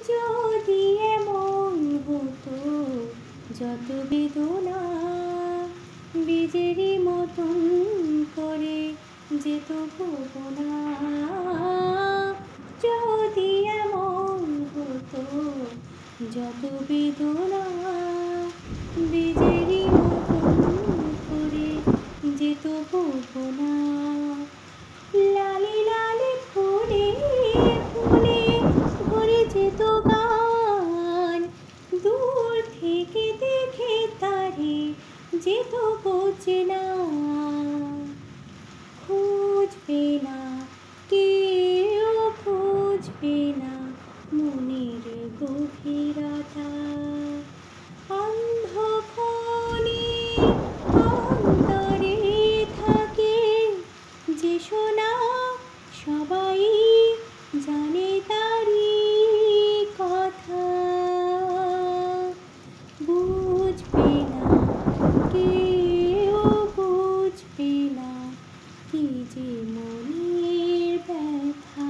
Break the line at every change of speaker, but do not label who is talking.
যদি এমন হতো যত বেদনা বীজেরই মতন করে যেত ভাবনা, যদি এমন হতো যত বেদনা বীজেরই মতন করে যেত ভাবনা, লালে লালে ফুলে ফুলে ভরে যেত গান, দূর থেকে দেখে তারে যেত বোঝনা, খুঁজবে না কেউ খুঁজবে না মনের গভীরতা, অন্ধক্ষণে অন্তরে থাকে যে শোনা, সবাই জানে তারি কথা, বুঝবে না কেউ বুঝবে না কি যে মনের ব্যথা।